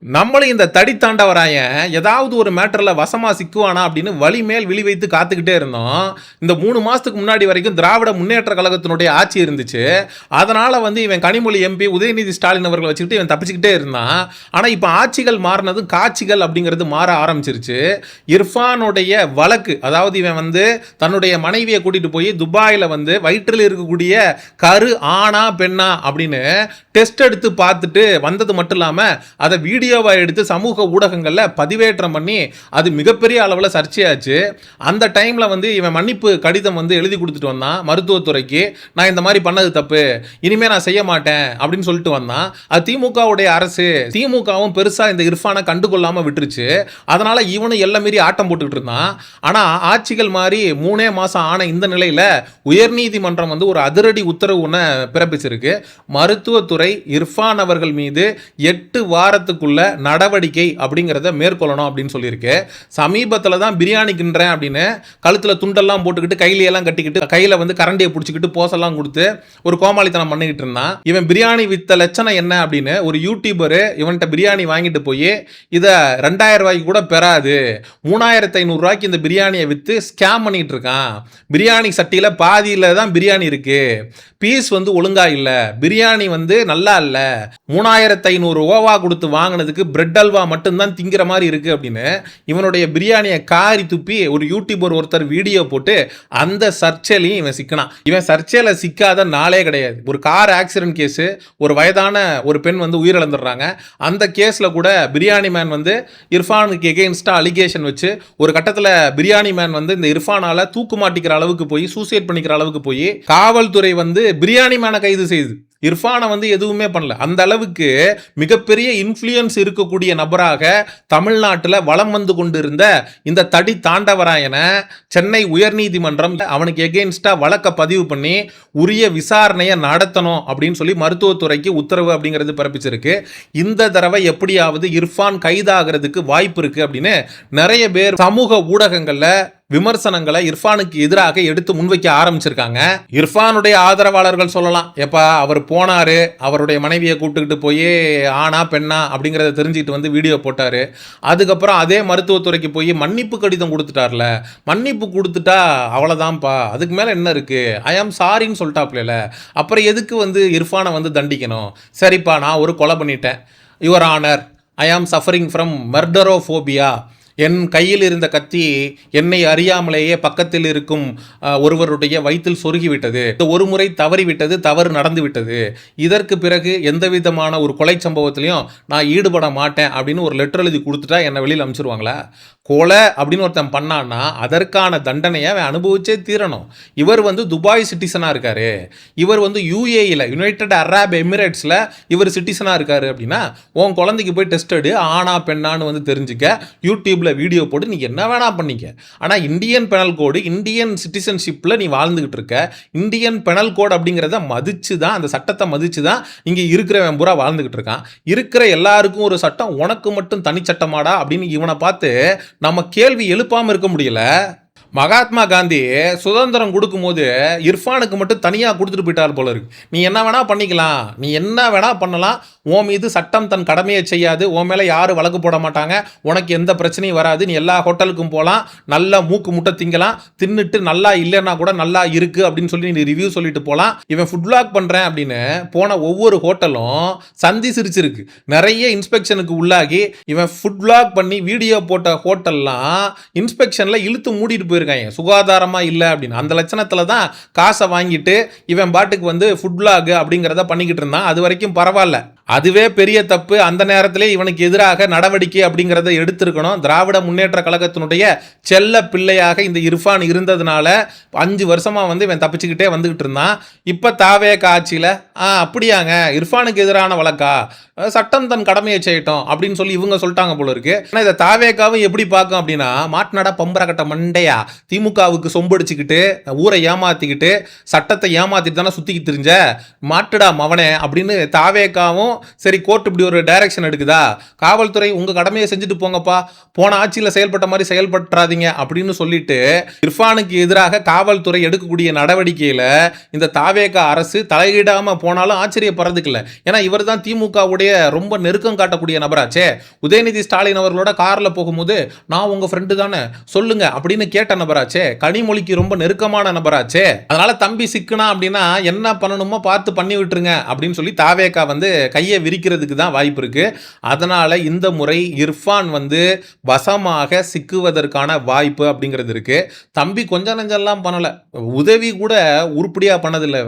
நம்மளும் இந்த தடி தாண்டவராயன் ஏதாவது ஒரு மேட்டர்ல வசமா சிக்குவானா அப்படின்னு வழி மேல் விழி வைத்து காத்துக்கிட்டே இருந்தோம். இந்த 3 மாசத்துக்கு முன்னாடி வரைக்கும் திராவிட முன்னேற்ற கழகத்தினுடைய ஆட்சி இருந்துச்சு. அதனால இவன் கனிமொழி எம்பி உதயநிதி ஸ்டாலின் அவர்களை வச்சுக்கிட்டு இவன் தப்பிச்சுக்கிட்டே இருந்தான். ஆனா இப்ப ஆட்சிகள் மாறினதும் காட்சிகள் அப்படிங்கிறது மாற ஆரம்பிச்சிருச்சு. இர்ஃபானுடைய வழக்கு, அதாவது இவன் தன்னுடைய மனைவியை கூட்டிட்டு போய் துபாயில வயிற்றில் இருக்கக்கூடிய கரு ஆணா பெண்ணா அப்படின்னு டெஸ்ட் எடுத்து பார்த்துட்டு வந்தது மட்டும் இல்லாம அதை வீடியோவை எடுத்து சமூக ஊடகங்கள்ல பதிவேற்றம் பண்ணி அது மிகப்பெரிய அளவில் சர்ச்சையாச்சு. அந்த டைம்ல இவன் மன்னிப்பு கடிதம் எழுதி கொடுத்துட்டு வந்தான் மருத்துவத்துறைக்கு. நான் இந்த மாதிரி பண்ணது தப்பு, இனிமே நான் செய்ய மாட்டேன் அப்படின்னு சொல்லிட்டு வந்தான். அது திமுகவுடைய அரசு, திமுகவும் பெருசா இந்த இர்ஃபானை கண்டுகொள்ளாம விட்டுருச்சு. அதனால இவனும் எல்லாம் மீறி ஆட்டம் போட்டுக்கிட்டு இருந்தான். ஆனா ஆட்சிகள் மாறி 3 மாசம் ஆன இந்த நிலையில உயர்நீதிமன்றம் ஒரு அதிரடி உத்தரவு ஒன்று பிறப்பிச்சிருக்கு. மருத்துவத்துறை இர்ஃபான் அவர்கள் மீது 8 வாரத்துக்குள்ள நடவடிக்கை அப்படிங்கிறத மேற்கொள்ளணும் அப்படின்னு சொல்லியிருக்கு. சமீபத்தில் தான் பிரியாணி கிண்டுறேன் அப்படின்னு கழுத்தில் துண்டெல்லாம் போட்டுக்கிட்டு கையிலையெல்லாம் கட்டிக்கிட்டு கையில் கரண்டியை பிடிச்சிக்கிட்டு போசெல்லாம் கொடுத்து ஒரு கோமாளித்தனம் பண்ணிக்கிட்டு இருந்தான். இவன் பிரியாணி வித்த லட்சணம் என்ன அப்படின்னு ஒரு யூடியூபரு இவன்கிட்ட பிரியாணி வாங்கிட்டு போய் இதை 2000 ரூபாய்க்கு கூட பெறாது, 3500 ரூபாய்க்கு இந்த பிரியாணியை விற்று ஸ்கேம் பண்ணிட்டு இருக்கான். பிரியாணி சட்டியில் பாதியில் தான் பிரியாணி இருக்கு, பீஸ் ஒழுங்கா இல்லை, பிரியாணி நல்லா இல்லை, 3500 ரூபா கொடுத்து வாங்கினதுக்கு பிரெட் அல்வா மட்டும்தான் திங்கிற மாதிரி இருக்கு அப்படின்னு இவனுடைய பிரியாணியை காரி துப்பி ஒரு யூடியூபர் ஒருத்தர் வீடியோ போட்டு அந்த சர்ச்சையிலையும் இவன் சிக்கினான். இவன் சர்ச்சையில சிக்காத நாளே கிடையாது. ஒரு கார் ஆக்சிடென்ட் கேஸ், ஒரு வயதான ஒரு பெண் உயிரிழந்துடுறாங்க. அந்த கேஸ்ல கூட பிரியாணி மேன் இர்ஃபானுக்கு எகெயின்ஸ்டா அலிகேஷன் வச்சு ஒரு கட்டத்தில் பிரியாணி மேன் இந்த இர்ஃபானால தூக்கு மாட்டிக்கிற அளவுக்கு போய் சூசைட் பண்ணிக்கிற அளவுக்கு போய் காவல்துறை பிரியாணி மேனை கைது செய்யுது. இர்ஃபானை எதுவுமே பண்ணல. அந்த அளவுக்கு மிகப்பெரிய இன்ஃப்ளூயன்ஸ் இருக்கக்கூடிய நபராக தமிழ்நாட்டில் வலம் கொண்டிருந்த இந்த தடி தாண்டவராயனை சென்னை உயர்நீதிமன்றம் அவனுக்கு எகெயின்ஸ்டா வழக்க பதிவு பண்ணி உரிய விசாரணையை நடத்தணும் அப்படின்னு சொல்லி மருத்துவத்துறைக்கு உத்தரவு அப்படிங்கிறது பிறப்பிச்சிருக்கு. இந்த தடவை எப்படியாவது இர்ஃபான் கைதாகிறதுக்கு வாய்ப்பு இருக்கு அப்படின்னு நிறைய பேர் சமூக ஊடகங்கள்ல விமர்சனங்களை இர்ஃபானுக்கு எதிராக எடுத்து முன்வைக்க ஆரம்பிச்சிருக்காங்க. இர்ஃபானுடைய ஆதரவாளர்கள் சொல்லலாம், எப்பா அவர் போனாரு, அவருடைய மனைவியை கூப்பிட்டுக்கிட்டு போய் ஆனா பெண்ணா அப்படிங்கிறத தெரிஞ்சுக்கிட்டு வீடியோ போட்டாரு. அதுக்கப்புறம் அதே மருத்துவத்துறைக்கு போய் மன்னிப்பு கடிதம் கொடுத்துட்டார்ல, மன்னிப்பு கொடுத்துட்டா அவ்வளோதான்ப்பா, அதுக்கு மேலே என்ன இருக்கு, ஐ ஆம் சாரின்னு சொல்லிட்டாப்ல, அப்புறம் எதுக்கு இர்ஃபானை தண்டிக்கணும்? சரிப்பா, நான் ஒரு கொலை பண்ணிட்டேன், யுவர் ஆனர், ஐ ஆம் சஃபரிங் ஃப்ரம் மர்டரோஃபோபியா, என் கையில் இருந்த கத்தி என்னை அறியாமலேயே பக்கத்தில் இருக்கும் ஒருவருடைய வயிற்றில் சொருகிவிட்டது, ஒரு முறை தவறிவிட்டது, தவறு நடந்து விட்டது, இதற்கு பிறகு எந்த விதமான ஒரு கொலை சம்பவத்திலையும் நான் ஈடுபட மாட்டேன் அப்படின்னு ஒரு லெட்டர் எழுதி கொடுத்துட்டா என்னை வெளியில் அனுப்பிச்சிருவாங்களா? கொலை அப்படின்னு ஒருத்தன் பண்ணான்னா அதற்கான தண்டனையை அவன் அனுபவிச்சே தீரணும். இவர் துபாய் சிட்டிசனாக இருக்காரு, இவர் யூஏஇல யுனைடெட் அரப் எமிரேட்ஸில் இவர் சிட்டிசனாக இருக்காரு அப்படின்னா உன் குழந்தைக்கு போய் டெஸ்ட் எடு, ஆனா பெண்ணான்னு தெரிஞ்சுக்க, யூடியூப் வீடியோ போட்டு நீ என்ன வேணா பண்ணிக்க. ஆனா இந்தியன் பெனல் கோடு, இந்தியன் சிட்டிசன்ஷிப்ல நீ வாழ்ந்துகிட்டு இருக்க, இந்தியன் பெனல் கோட் அப்படிங்கிறத மதிச்சுதான், அந்த சட்டத்தை மதிச்சுதான் இங்க இருக்கிறவன் பூரா வாழ்ந்துகிட்டு இருக்கான். இருக்கிற எல்லாருக்கும் ஒரு சட்டம், உனக்கு மட்டும் தனி சட்டமாடா அப்படின்னு இவனை பார்த்து நம்ம கேள்வி எழுப்பாம இருக்க முடியல. மகாத்மா காந்தி சுதந்திரம் கொடுக்கும்போது இர்ஃபானுக்கு மட்டும் தனியாக கொடுத்துட்டு போயிட்டார் போல இருக்கு. நீ என்ன வேணா பண்ணிக்கலாம், நீ என்ன வேணா பண்ணலாம், உன் மீது சட்டம் தன் கடமையை செய்யாது, உன் மேலே யாரும் வழக்கு போட மாட்டாங்க, உனக்கு எந்த பிரச்சனையும் வராது, நீ எல்லா ஹோட்டலுக்கும் போகலாம், நல்லா மூக்கு முட்டை திங்கலாம், தின்னுட்டு நல்லா இல்லைன்னா கூட நல்லா இருக்கு அப்படின்னு சொல்லி நீ ரிவ்யூ சொல்லிட்டு போகலாம். இவன் ஃபுட் வ்ளாக் பண்ணுறேன் அப்படின்னு போன ஒவ்வொரு ஹோட்டலும் சந்தி சிரிச்சிருக்கு. நிறைய இன்ஸ்பெக்ஷனுக்கு உள்ளாகி இவன் ஃபுட் வ்ளாக் பண்ணி வீடியோ போட்ட ஹோட்டல்லாம் இன்ஸ்பெக்ஷனில் இழுத்து மூடிட்டு போயிருக்கு, சுகாதாரமா இல்லை அப்படின்னு. அந்த லட்சணத்துல தான் காசை வாங்கிட்டு இவன் பாட்டுக்கு ஃபுட் வ்ளாக் அப்படிங்கிறத பண்ணிக்கிட்டு இருந்தான். அது வரைக்கும் பரவாயில்ல. அதுவே பெரிய தப்பு. அந்த நேரத்திலே இவனுக்கு எதிராக நடவடிக்கை அப்படிங்கிறத எடுத்திருக்கணும். திராவிட முன்னேற்ற கழகத்தினுடைய செல்ல பிள்ளையாக இந்த இர்ஃபான் இருந்ததுனால 5 வருஷமா இவன் தப்பிச்சுக்கிட்டே வந்துகிட்டு இருந்தான். இப்ப தாவேக ஆட்சியில அப்படியாங்க இர்ஃபானுக்கு எதிரான வழக்கா, சட்டம் தன் கடமையை செய்யட்டும் அப்படின்னு சொல்லி இவங்க சொல்லிட்டாங்க போல இருக்கு. ஆனா இதை தாவேகாவும் எப்படி பார்க்கும் அப்படின்னா, மாட்டுநாடா பம்பர கட்ட மண்டையா, திமுகவுக்கு சொம்படிச்சுக்கிட்டு ஊரை ஏமாத்திக்கிட்டு சட்டத்தை ஏமாத்திட்டு தானே சுத்திக்கிட்டு தெரிஞ்ச மாட்டுடா மவனே அப்படின்னு தாவேகாவும் சரி கோர்ட் இப்படி ஒரு டைரக்ஷன் எடுக்குதா, காவல்துறை உங்க கடமையை செஞ்சுட்டு போங்கப்பா, போன ஆட்சியில் செயல்பட்ட மாதிரி செயல்பட்டுறாதீங்க அப்படின்னு சொல்லிட்டு இர்ஃபானுக்கு எதிராக காவல்துறை எடுக்கக்கூடிய நடவடிக்கையில இந்த தாவேகா அரசு தலையிடாம போனாலும் ஆச்சரியப்படுறதுக்கு இல்லை. ஏன்னா இவர் தான் திமுகவுடைய ரொம்ப நெருக்கம் காட்டக்கூடிய நபராச்சே. உதயநிதி ஸ்டாலின் அவர்களோட கார்ல போகும்போது நான் உங்க ஃப்ரெண்டு தானே சொல்லுங்க அப்படின்னு கேட்ட நபராச்சே. கனிமொழிக்கு ரொம்ப நெருக்கமான நபராச்சே. அதனால தம்பி சிக்கனா அப்படின்னா என்ன பண்ணணுமோ பார்த்து பண்ணி விட்டுருங்க அப்படின்னு சொல்லி தாவேகா வந்து கையை விரிக்கிறதுக்கு தான் வாய்ப்பு இருக்கு. அதனால இந்த முறை இர்ஃபான் வந்து வசமாக சிக்குவதற்கான வாய்ப்பு அப்படிங்கிறது இருக்கு. தம்பி கொஞ்சம் நெஞ்செல்லாம் பண்ணல, உதவி கூட உருப்படியா பண்ணதில்லை.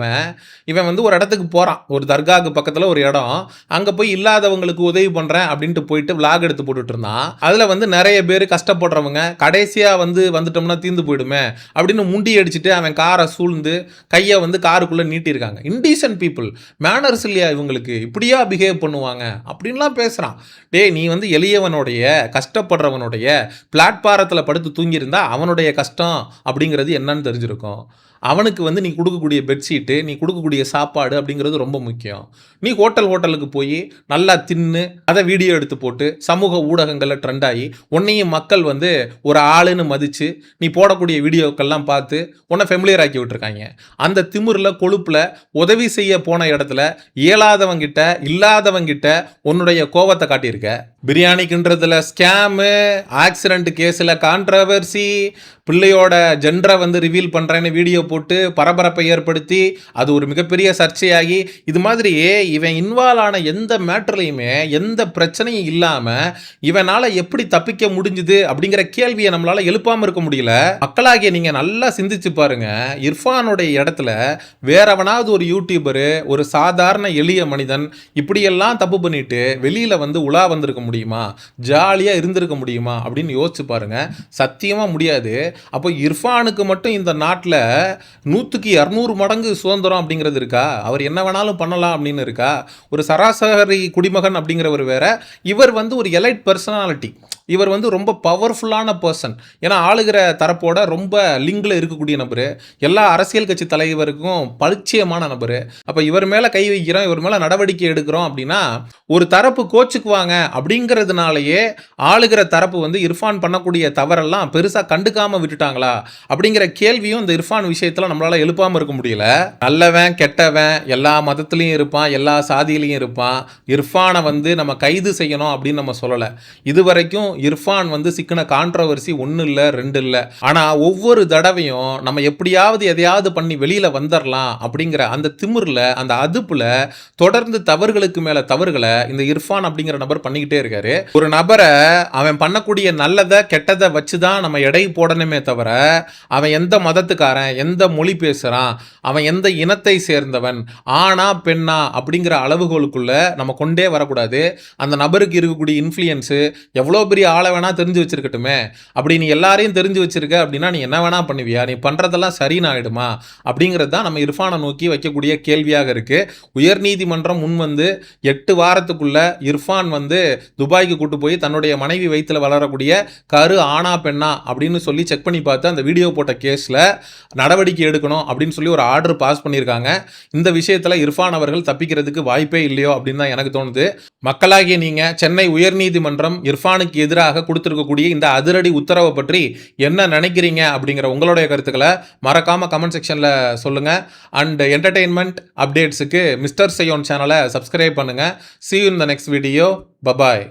இவன் வந்து ஒரு இடத்துக்கு போறான், ஒரு தர்காவுக்கு பக்கத்துல ஒரு இடம், அங்க போய் இல்லாதவங்களுக்கு உதவி பண்றேன் அப்படின்ட்டு போயிட்டு விளாக் எடுத்து போட்டுட்டு இருந்தான். அதுல வந்து நிறைய பேர் கஷ்டப்படுறவங்க கடைசியா வந்துட்டோம்னா தீர்ந்து போயிடுமே அப்படின்னு முண்டி அடிச்சுட்டு அவன் காரை சூழ்ந்து கையை வந்து காருக்குள்ள நீட்டிருக்காங்க. இன்டீசன்ட் பீப்புள், மேனர்ஸ் இல்லையா இவங்களுக்கு, இப்படியா பிஹேவ் பண்ணுவாங்க அப்படின்லாம் பேசுறான். டேய் நீ வந்து எளியவனுடைய கஷ்டப்படுறவனுடைய பிளாட்பாரத்தில் படுத்து தூங்கியிருந்தா அவனுடைய கஷ்டம் அப்படிங்கிறது என்னன்னு தெரிஞ்சிருக்கும். அவனுக்கு வந்து நீ கொடுக்கக்கூடிய பெட்ஷீட்டு, நீ கொடுக்கக்கூடிய சாப்பாடு அப்படிங்கிறது ரொம்ப முக்கியம். நீ ஹோட்டலுக்கு போய் நல்லா தின்னு அதை வீடியோ எடுத்து போட்டு சமூக ஊடகங்களில் ட்ரெண்ட் ஆகி உன்னையும் மக்கள் வந்து ஒரு ஆளுன்னு மதித்து நீ போடக்கூடிய வீடியோக்கள்லாம் பார்த்து உன்னை ஃபெமிலியர் ஆக்கி விட்டுருக்காங்க. அந்த திமிரில் கொழுப்பில் உதவி செய்ய போன இடத்துல இயலாதவங்கிட்ட இல்லாதவங்கிட்ட உன்னுடைய கோவத்தை காட்டியிருக்க. பிரியாணிக்குன்றதுல ஸ்கேமு, ஆக்சிடென்ட் கேஸில் கான்ட்ரவர்சி, பிள்ளையோட ஜெண்டரை வந்து ரிவீல் பண்ணுறேன்னு வீடியோ போட்டு பரபரப்பை ஏற்படுத்தி அது ஒரு மிகப்பெரிய சர்ச்சையாகி, இது மாதிரி இவன் இன்வால்வ் ஆன எந்த மேட்டர்லையுமே எந்த பிரச்சனையும் இல்லாமல் இவனால் எப்படி தப்பிக்க முடிஞ்சுது அப்படிங்கிற கேள்வியை நம்மளால் எழுப்பாமல் இருக்க முடியல. மக்களாகிய நீங்கள் நல்லா சிந்திச்சு பாருங்க, இர்ஃபானுடைய இடத்துல வேறவனாவது ஒரு யூடியூபரு, ஒரு சாதாரண எளிய மனிதன் இப்படியெல்லாம் தப்பு பண்ணிட்டு வெளியில் வந்து உலா வந்திருக்க முடியுமா, ஜாலியாக இருந்திருக்க முடியுமா அப்படின்னு யோசிச்சு பாருங்க. சத்தியமாக முடியாது. அப்போ இர்ஃபானுக்கு மட்டும் இந்த நாட்டில் 100க்கு 200 மடங்கு சுதந்திரம் அப்படிங்கிறது இருக்கா? அவர் என்ன வேணாலும் பண்ணலாம் அப்படின்னு இருக்கா? ஒரு சராசரி குடிமகன் அப்படிங்கிறவர் வேற, இவர் வந்து ஒரு எலைட் பர்சனாலிட்டி, இவர் வந்து ரொம்ப பவர்ஃபுல்லான பர்சன். ஏன்னா ஆளுகிற தரப்போட ரொம்ப லிங்கில் இருக்கக்கூடிய நபர், எல்லா அரசியல் கட்சி தலைவருக்கும் பரிச்சயமான நபர். அப்போ இவர் மேலே கை வைக்கிறோம், இவர் மேலே நடவடிக்கை எடுக்கிறோம் அப்படின்னா ஒரு தரப்பு கோச்சுக்குவாங்க அப்படிங்கிறதுனாலேயே ஆளுகிற தரப்பு வந்து இர்ஃபான் பண்ணக்கூடிய தவறெல்லாம் பெருசாக கண்டுக்காமல் விட்டுட்டாங்களா அப்படிங்கிற கேள்வியும் இந்த இர்ஃபான் விஷயத்தில் நம்மளால் எழுப்பாமல் இருக்க முடியல. நல்லவன் கெட்டவன் எல்லா மதத்துலையும் இருப்பான், எல்லா சாதியிலையும் இருப்பான். இர்ஃபானை வந்து நம்ம கைது செய்யணும் அப்படின்னு நம்ம சொல்லலை. இதுவரைக்கும் இர்ஃபான் வந்து சிக்கின கான்ட்ரவர்சி 1 இல்லை 2 இல்லை. ஆனால் ஒவ்வொரு தடவையும் நம்ம எப்படியாவது எதையாவது பண்ணி வெளியில் வந்துடலாம் அப்படிங்கிற அந்த திமிரில், அந்த அதுப்பில் தொடர்ந்து தவறுகளுக்கு மேலே தவறுகளை இந்த இர்ஃபான் அப்படிங்கிற நபர் பண்ணிக்கிட்டே இருக்காரு. ஒரு நபரை அவன் பண்ணக்கூடிய நல்லதை கெட்டதை வச்சு தான் நம்ம எடை போடணுமே தவிர அவன் எந்த மதத்துக்காரன், எந்த மொழி பேசுகிறான், அவன் எந்த இனத்தை சேர்ந்தவன், ஆனா பெண்ணா அப்படிங்கிற அளவுகளுக்குள்ள நம்ம கொண்டே வரக்கூடாது. அந்த நபருக்கு இருக்கக்கூடிய இன்ஃப்ளூயன்ஸு எவ்வளோ பெரிய ஆளை வேணா தெரிஞ்சு வச்சிருக்கட்டுமே, அப்படி நீ எல்லாரையும் தெரிஞ்சு வச்சிருக்க அப்படின்னா நீ என்ன வேணா பண்ணுவியா, நீ பண்ணுறதெல்லாம் சரின்னு ஆகிடுமா அப்படிங்கிறது தான் நம்ம இர்ஃபானை நோக்கி வைக்கக்கூடிய கேள்வியாக இருக்கு. உயர்நீதிமன்றம் முன் வந்து 8 வாரத்துக்குள்ள இர்ஃபான் வந்து துபாய்க்கு கூட்டு போய் தன்னுடைய மனைவி வயிற்றில் வளரக்கூடிய கரு ஆனா பெண்ணா அப்படின்னு சொல்லி செக் பண்ணி பார்த்து அந்த வீடியோ போட்ட கேஸில் நடவடிக்கை எடுக்கணும் அப்படின்னு சொல்லி ஒரு ஆர்டர் பாஸ் பண்ணியிருக்காங்க. இந்த விஷயத்தில் இர்ஃபான் அவர்கள் தப்பிக்கிறதுக்கு வாய்ப்பே இல்லையோ அப்படின்னு தான் எனக்கு தோணுது. மக்களாகிய நீங்கள் சென்னை உயர்நீதிமன்றம் இர்ஃபானுக்கு எதிராக கொடுத்துருக்கக்கூடிய இந்த அதிரடி உத்தரவை பற்றி என்ன நினைக்கிறீங்க அப்படிங்கிற உங்களுடைய கருத்துக்களை மறக்காமல் கமெண்ட் செக்ஷனில் சொல்லுங்கள். அண்ட் என்டர்டெயின்மெண்ட் அப்டேட்ஸுக்கு மிஸ்டர் சையோன் சேனலை சப்ஸ்கிரைப் பண்ணுங்கள். See you in the next video. Bye bye.